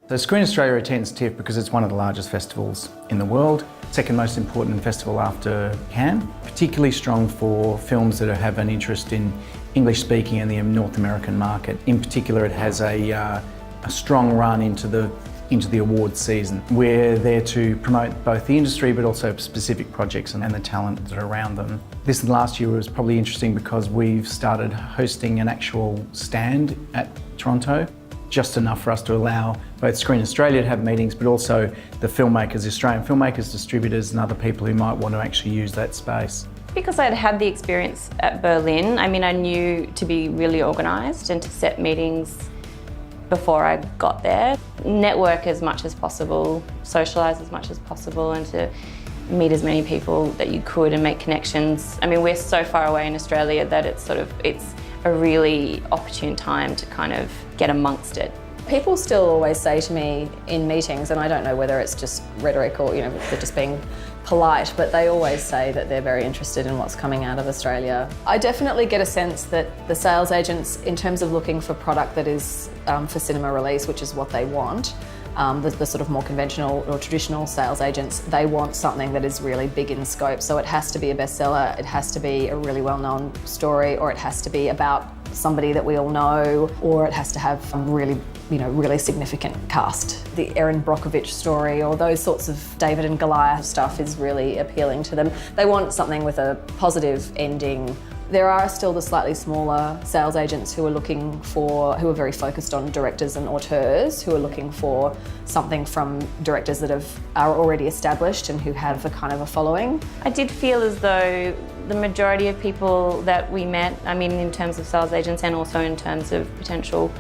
So Screen Australia attends TIFF because it's one of the largest festivals in the world, second most important festival after Cannes, particularly strong for films that have an interest in English speaking and the North American market. In particular, it has a strong run into the awards season. We're there to promote both the industry but also specific projects and the talent that are around them. This last year was probably interesting because we've started hosting an actual stand at Toronto, just enough for us to allow both Screen Australia to have meetings but also the filmmakers, Australian filmmakers, distributors and other people who might want to actually use that space. Because I'd had the experience at Berlin, I knew to be really organised and to set meetings before I got there. Network as much as possible, socialise as much as possible and to meet as many people that you could and make connections. We're so far away in Australia that it's a really opportune time to kind of get amongst it. People still always say to me in meetings, and I don't know whether it's just rhetoric or they're just being polite, but they always say that they're very interested in what's coming out of Australia. I definitely get a sense that the sales agents, in terms of looking for product that is for cinema release, which is what they want, the sort of more conventional or traditional sales agents, they want something that is really big in scope. So it has to be a bestseller, it has to be a really well-known story, or it has to be about somebody that we all know, or it has to have a really significant cast. The Erin Brockovich story or those sorts of David and Goliath stuff is really appealing to them. They want something with a positive ending. There are still the slightly smaller sales agents who are very focused on directors and auteurs, who are looking for something from directors that are already established and who have a kind of a following. I did feel as though the majority of people that we met, in terms of sales agents and also in terms of potential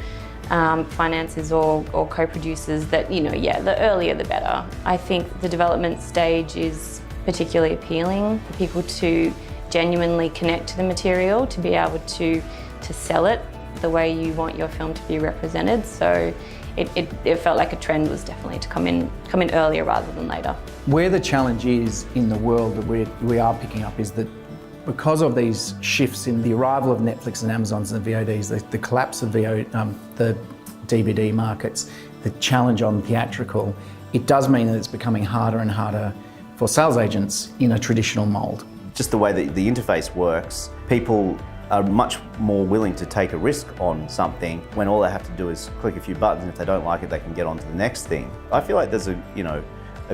finances or co-producers, that, the earlier the better. I think the development stage is particularly appealing for people to genuinely connect to the material, to be able to sell it the way you want your film to be represented. So it felt like a trend was definitely to come in earlier rather than later. Where the challenge is in the world that we are picking up is that because of these shifts in the arrival of Netflix and Amazons and the VODs, the collapse of the DVD markets, the challenge on theatrical, it does mean that it's becoming harder and harder for sales agents in a traditional mould. Just the way that the interface works, people are much more willing to take a risk on something when all they have to do is click a few buttons, and if they don't like it, they can get on to the next thing. I feel like there's a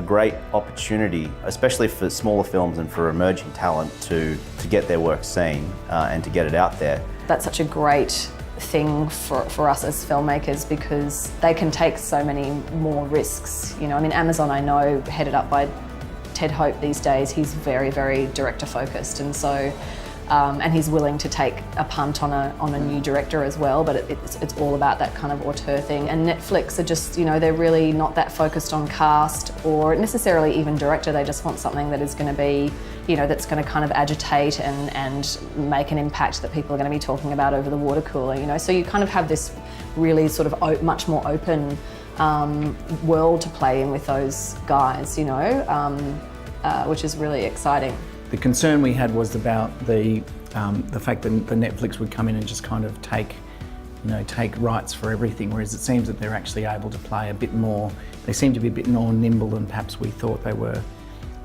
great opportunity, especially for smaller films and for emerging talent to get their work seen and to get it out there. That's such a great thing for us as filmmakers because they can take so many more risks. Amazon, I know, headed up by Ted Hope these days, he's very, very director focused, and so and he's willing to take a punt on a new director as well, but it's all about that kind of auteur thing. And Netflix are just, they're really not that focused on cast or necessarily even director. They just want something that is going to be, that's going to kind of agitate and make an impact that people are going to be talking about over the water cooler. So you kind of have this really sort of much more open world to play in with those guys, which is really exciting. The concern we had was about the fact that the Netflix would come in and just kind of take rights for everything, whereas it seems that they're actually able to play a bit more. They seem to be a bit more nimble than perhaps we thought they were.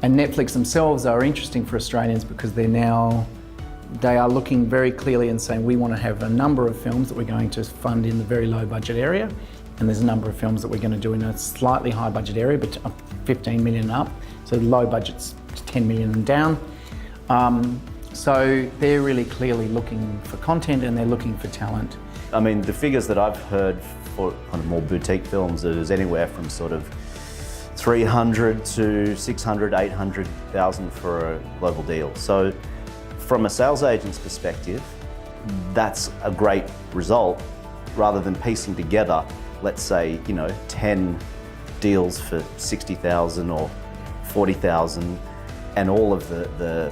And Netflix themselves are interesting for Australians because they are looking very clearly and saying we want to have a number of films that we're going to fund in the very low budget area, and there's a number of films that we're going to do in a slightly high budget area, but 15 million up. So low budget's 10 million and down. So they're really clearly looking for content and they're looking for talent. The figures that I've heard for kind of more boutique films is anywhere from sort of 300 to 600, 800,000 for a global deal. So from a sales agent's perspective, that's a great result rather than piecing together, let's say, 10 deals for 60,000 or 40,000 and all of the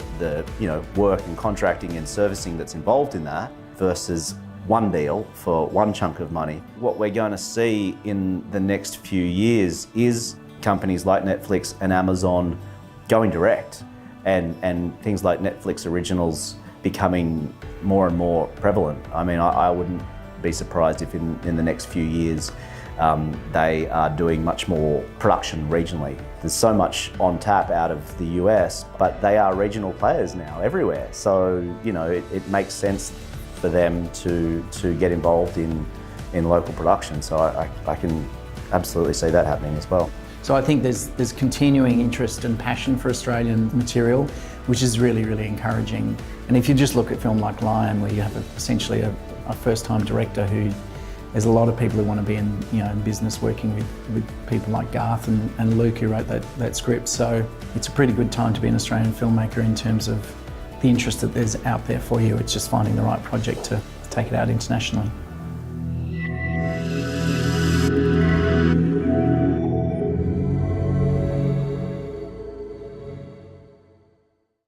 work and contracting and servicing that's involved in that versus one deal for one chunk of money. What we're going to see in the next few years is companies like Netflix and Amazon going direct and things like Netflix originals becoming more and more prevalent. I wouldn't be surprised if in the next few years They are doing much more production regionally. There's so much on tap out of the US, but they are regional players now everywhere. So, you know, it makes sense for them to get involved in local production. So I can absolutely see that happening as well. So I think there's continuing interest and passion for Australian material, which is really, really encouraging. And if you just look at a film like Lion, where you have essentially a first-time director who, there's a lot of people who want to be in, you know, in business working with people like Garth and Luke who wrote that script. So it's a pretty good time to be an Australian filmmaker in terms of the interest that there's out there for you. It's just finding the right project to take it out internationally.